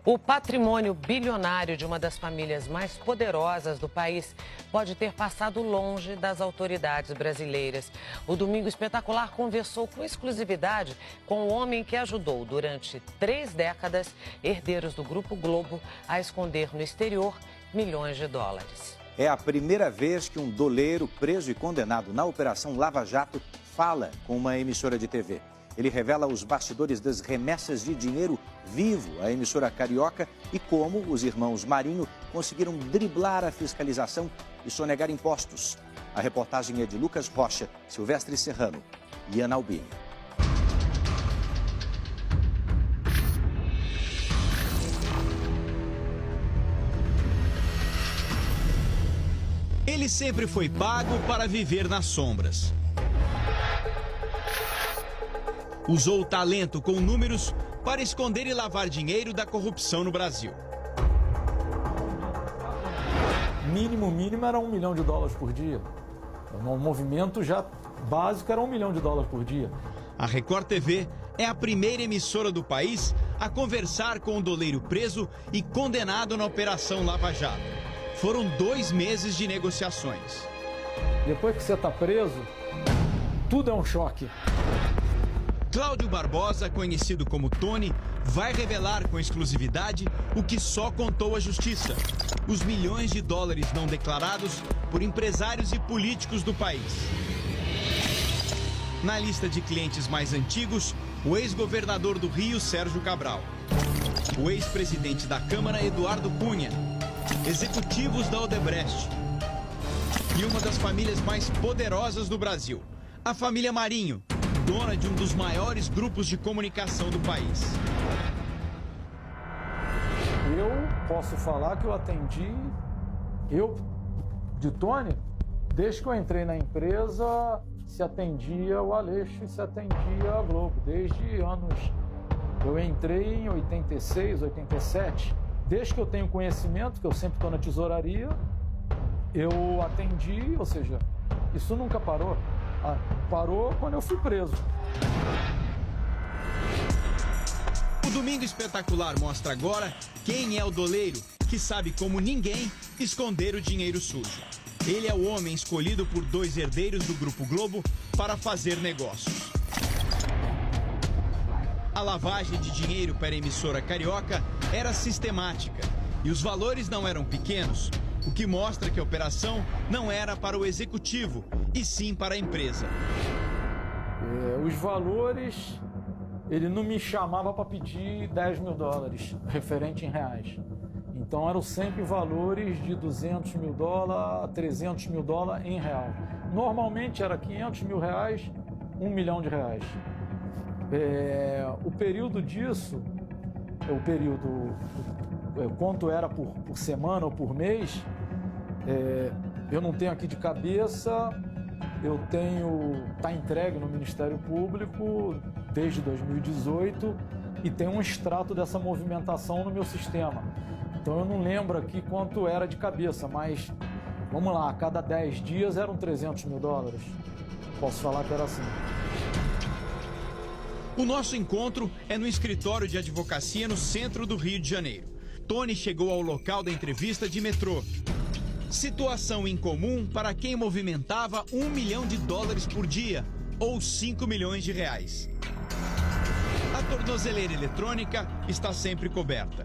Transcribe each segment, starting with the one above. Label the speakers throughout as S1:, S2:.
S1: O patrimônio bilionário de uma das famílias mais poderosas do país pode ter passado longe das autoridades brasileiras. O Domingo Espetacular conversou com exclusividade com o homem que ajudou durante 3 décadas herdeiros do Grupo Globo a esconder no exterior milhões de dólares.
S2: É a primeira vez que um doleiro preso e condenado na Operação Lava Jato fala com uma emissora de TV. Ele revela os bastidores das remessas de dinheiro vivo à emissora carioca e como os irmãos Marinho conseguiram driblar a fiscalização e sonegar impostos. A reportagem é de Lucas Rocha, Silvestre Serrano e Ana Albini.
S3: Ele sempre foi pago para viver nas sombras. Usou o talento com números para esconder e lavar dinheiro da corrupção no Brasil.
S4: Mínimo era $1 milhão por dia. O movimento já básico era $1 milhão por dia.
S3: A Record TV é a primeira emissora do país a conversar com o doleiro preso e condenado na Operação Lava Jato. Foram 2 meses de negociações.
S4: Depois que você está preso, tudo é um choque.
S3: Cláudio Barbosa, conhecido como Tony, vai revelar com exclusividade o que só contou a justiça: os milhões de dólares não declarados por empresários e políticos do país. Na lista de clientes mais antigos, o ex-governador do Rio, Sérgio Cabral, o ex-presidente da Câmara, Eduardo Cunha, executivos da Odebrecht e uma das famílias mais poderosas do Brasil, a família Marinho, dona de um dos maiores grupos de comunicação do país.
S4: Eu posso falar que eu atendi, de Tony, desde que eu entrei na empresa, se atendia o Aleixo e se atendia a Globo, desde anos. Eu entrei em 86, 87, desde que eu tenho conhecimento, que eu sempre estou na tesouraria, eu atendi, ou seja, isso nunca parou. Parou quando eu fui preso.
S3: O Domingo Espetacular mostra agora quem é o doleiro que sabe como ninguém esconder o dinheiro sujo. Ele é o homem escolhido por 2 herdeiros do Grupo Globo para fazer negócios. A lavagem de dinheiro para a emissora carioca era sistemática e os valores não eram pequenos, o que mostra que a operação não era para o executivo, e sim para a empresa.
S4: Os valores, ele não me chamava para pedir $10 mil, referente em reais. Então eram sempre valores de $200 mil a $300 mil em real. Normalmente era R$500 mil, R$1 milhão. O período disso, quanto era por semana ou por mês, eu não tenho aqui de cabeça, está entregue no Ministério Público desde 2018 e tem um extrato dessa movimentação no meu sistema. Então eu não lembro aqui quanto era de cabeça, mas vamos lá, a cada 10 dias eram $300 mil. Posso falar que era assim.
S3: O nosso encontro é no escritório de advocacia no centro do Rio de Janeiro. Tony chegou ao local da entrevista de metrô. Situação incomum para quem movimentava $1 milhão por dia, ou R$5 milhões. A tornozeleira eletrônica está sempre coberta.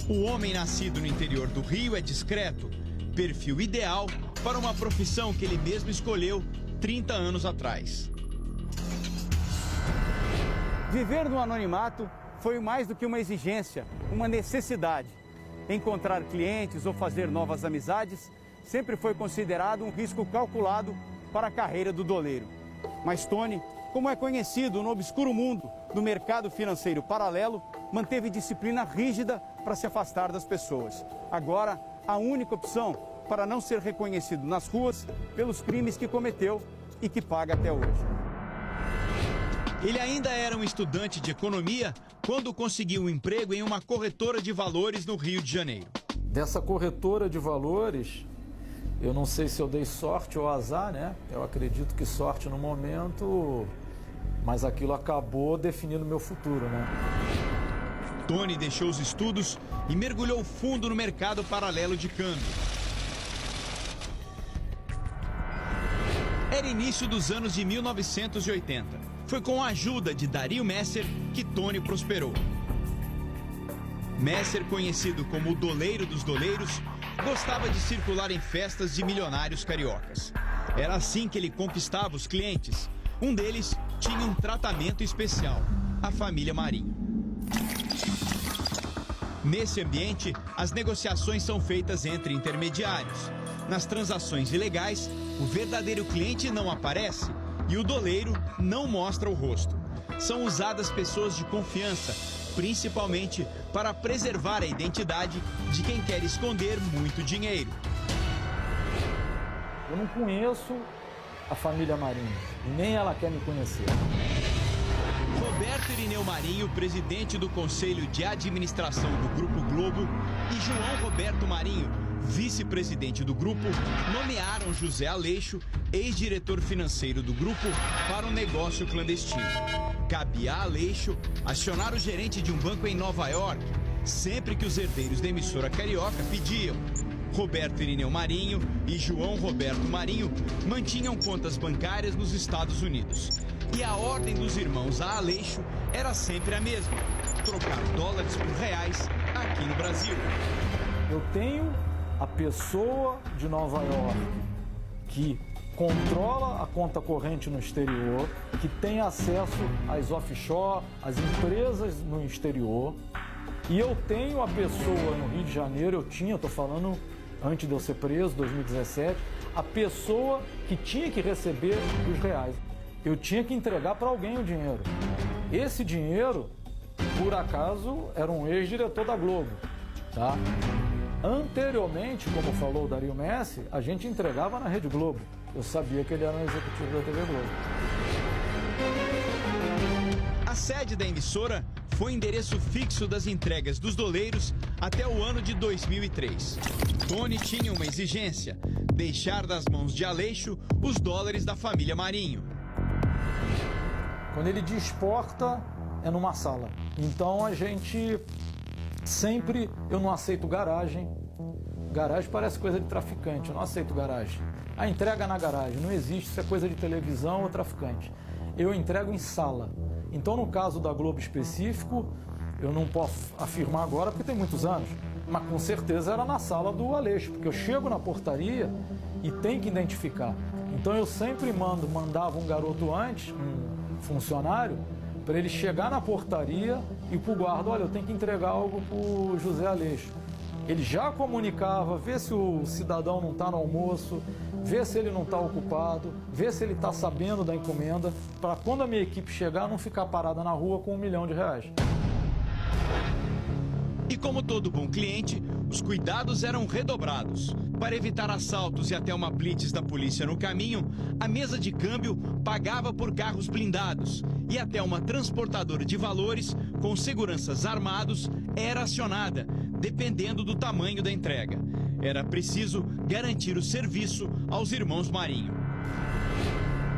S3: O homem nascido no interior do Rio é discreto, perfil ideal para uma profissão que ele mesmo escolheu 30 anos atrás.
S5: Viver no anonimato foi mais do que uma exigência, uma necessidade. Encontrar clientes ou fazer novas amizades sempre foi considerado um risco calculado para a carreira do doleiro. Mas Tony, como é conhecido no obscuro mundo do mercado financeiro paralelo, manteve disciplina rígida para se afastar das pessoas. Agora, a única opção para não ser reconhecido nas ruas pelos crimes que cometeu e que paga até hoje.
S3: Ele ainda era um estudante de economia quando conseguiu um emprego em uma corretora de valores no Rio de Janeiro.
S4: Dessa corretora de valores, eu não sei se eu dei sorte ou azar, né? Eu acredito que sorte no momento, mas aquilo acabou definindo meu futuro, né?
S3: Tony deixou os estudos e mergulhou fundo no mercado paralelo de câmbio. Era início dos anos de 1980. Foi com a ajuda de Dario Messer que Tony prosperou. Messer, conhecido como o doleiro dos doleiros, gostava de circular em festas de milionários cariocas. Era assim que ele conquistava os clientes. Um deles tinha um tratamento especial, a família Marinho. Nesse ambiente, as negociações são feitas entre intermediários. Nas transações ilegais, o verdadeiro cliente não aparece e o doleiro não mostra o rosto. São usadas pessoas de confiança, principalmente para preservar a identidade de quem quer esconder muito dinheiro.
S4: Eu não conheço a família Marinho e nem ela quer me conhecer.
S3: Roberto Irineu Marinho, presidente do Conselho de Administração do Grupo Globo, e João Roberto Marinho, vice-presidente do grupo, nomearam José Aleixo, ex-diretor financeiro do grupo, para um negócio clandestino. Cabia a Aleixo acionar o gerente de um banco em Nova York, sempre que os herdeiros da emissora carioca pediam. Roberto Irineu Marinho e João Roberto Marinho mantinham contas bancárias nos Estados Unidos. E a ordem dos irmãos a Aleixo era sempre a mesma: trocar dólares por reais aqui no Brasil.
S4: Eu tenho a pessoa de Nova York que controla a conta corrente no exterior, que tem acesso às offshore, às empresas no exterior. E eu tenho a pessoa no Rio de Janeiro, estou falando antes de eu ser preso, 2017, a pessoa que tinha que receber os reais. Eu tinha que entregar para alguém o dinheiro. Esse dinheiro, por acaso, era um ex-diretor da Globo, tá? Anteriormente, como falou o Dario Messer, a gente entregava na Rede Globo. Eu sabia que ele era um executivo da TV Globo.
S3: A sede da emissora foi endereço fixo das entregas dos doleiros até o ano de 2003. Tony tinha uma exigência: deixar das mãos de Aleixo os dólares da família Marinho.
S4: Quando ele desporta, é numa sala. Então a gente sempre... Eu não aceito garagem. Garagem parece coisa de traficante, eu não aceito garagem. A entrega na garagem não existe, isso é coisa de televisão ou traficante. Eu entrego em sala. Então, no caso da Globo específico, eu não posso afirmar agora porque tem muitos anos, mas com certeza era na sala do Aleixo, porque eu chego na portaria e tem que identificar. Então eu sempre mandava um garoto antes, um funcionário, para ele chegar na portaria e para o guarda: olha, eu tenho que entregar algo para o José Aleixo. Ele já comunicava, vê se o cidadão não está no almoço, vê se ele não está ocupado, vê se ele está sabendo da encomenda, para quando a minha equipe chegar não ficar parada na rua com R$1 milhão.
S3: E como todo bom cliente, os cuidados eram redobrados. Para evitar assaltos e até uma blitz da polícia no caminho, a mesa de câmbio pagava por carros blindados e até uma transportadora de valores com seguranças armados era acionada, dependendo do tamanho da entrega. Era preciso garantir o serviço aos irmãos Marinho.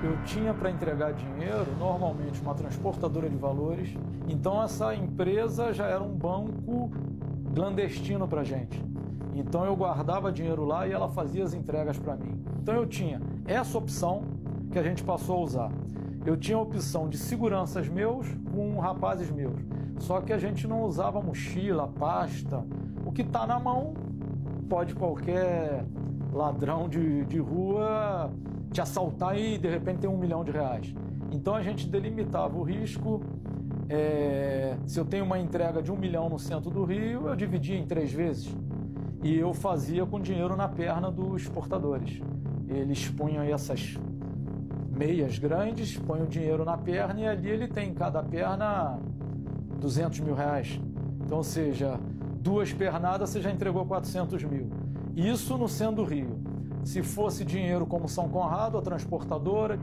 S4: Eu tinha para entregar dinheiro, normalmente, uma transportadora de valores. Então, essa empresa já era um banco clandestino para a gente. Então, eu guardava dinheiro lá e ela fazia as entregas para mim. Então, eu tinha essa opção que a gente passou a usar. Eu tinha a opção de seguranças meus com rapazes meus. Só que a gente não usava mochila, pasta. O que está na mão, pode qualquer ladrão de rua te assaltar e de repente tem R$1 milhão. Então a gente delimitava o risco. Se eu tenho uma entrega de R$1 milhão no centro do Rio, eu dividia em 3 vezes. E eu fazia com dinheiro na perna dos exportadores. Eles punham essas meias grandes, põem o dinheiro na perna e ali ele tem em cada perna R$200 mil. Então, ou seja, 2 pernadas você já entregou 400 mil. Isso no centro do Rio. Se fosse dinheiro como São Conrado, a transportadora...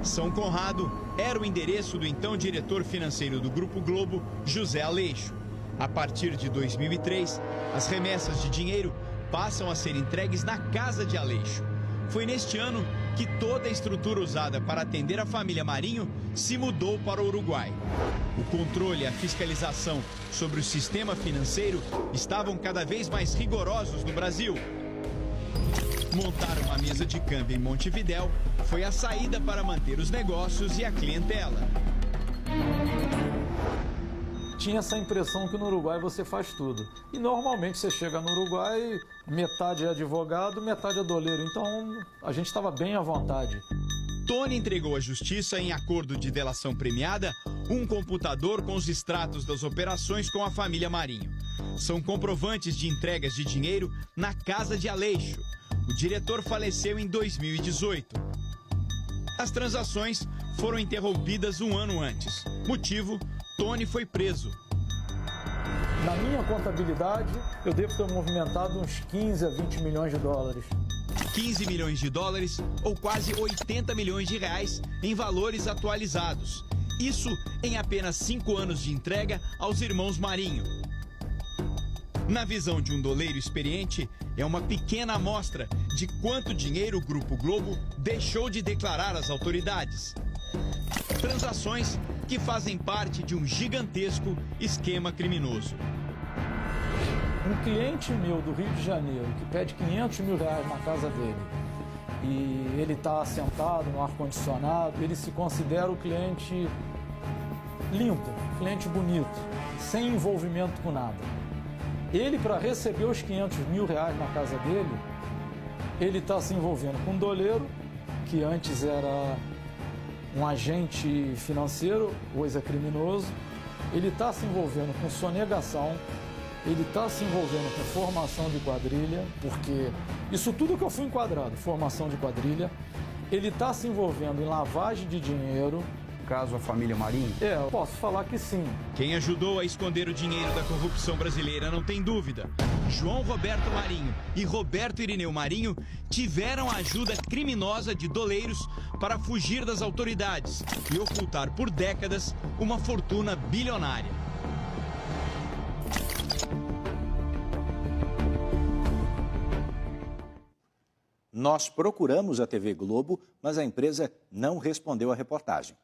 S3: São Conrado era o endereço do então diretor financeiro do Grupo Globo, José Aleixo. A partir de 2003, as remessas de dinheiro passam a ser entregues na casa de Aleixo. Foi neste ano que toda a estrutura usada para atender a família Marinho se mudou para o Uruguai. O controle e a fiscalização sobre o sistema financeiro estavam cada vez mais rigorosos no Brasil. Montar uma mesa de câmbio em Montevidéu foi a saída para manter os negócios e a clientela.
S4: Tinha essa impressão que no Uruguai você faz tudo. E normalmente você chega no Uruguai, metade é advogado, metade é doleiro. Então a gente estava bem à vontade.
S3: Tony entregou à justiça, em acordo de delação premiada, um computador com os extratos das operações com a família Marinho. São comprovantes de entregas de dinheiro na casa de Aleixo. O diretor faleceu em 2018. As transações foram interrompidas um ano antes. Motivo: Tony foi preso.
S4: Na minha contabilidade, eu devo ter movimentado uns 15 a 20 milhões de dólares.
S3: 15 milhões de dólares ou quase 80 milhões de reais em valores atualizados. Isso em apenas 5 anos de entrega aos irmãos Marinho. Na visão de um doleiro experiente, é uma pequena amostra de quanto dinheiro o Grupo Globo deixou de declarar às autoridades. Transações que fazem parte de um gigantesco esquema criminoso.
S4: Um cliente meu do Rio de Janeiro que pede 500 mil reais na casa dele e ele está sentado no ar-condicionado, ele se considera o cliente limpo, cliente bonito, sem envolvimento com nada. Ele, para receber os 500 mil reais na casa dele, ele está se envolvendo com um doleiro, que antes era um agente financeiro, hoje é criminoso. Ele está se envolvendo com sonegação, ele está se envolvendo com formação de quadrilha, porque isso tudo que eu fui enquadrado, formação de quadrilha. Ele está se envolvendo em lavagem de dinheiro.
S5: Caso a família Marinho?
S4: Eu posso falar que sim.
S3: Quem ajudou a esconder o dinheiro da corrupção brasileira não tem dúvida. João Roberto Marinho e Roberto Irineu Marinho tiveram a ajuda criminosa de doleiros para fugir das autoridades e ocultar por décadas uma fortuna bilionária.
S2: Nós procuramos a TV Globo, mas a empresa não respondeu à reportagem.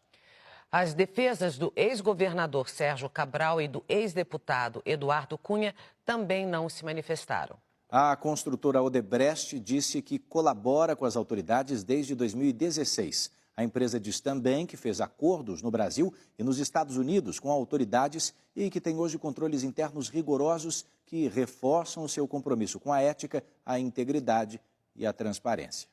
S1: As defesas do ex-governador Sérgio Cabral e do ex-deputado Eduardo Cunha também não se manifestaram.
S2: A construtora Odebrecht disse que colabora com as autoridades desde 2016. A empresa diz também que fez acordos no Brasil e nos Estados Unidos com autoridades e que tem hoje controles internos rigorosos que reforçam o seu compromisso com a ética, a integridade e a transparência.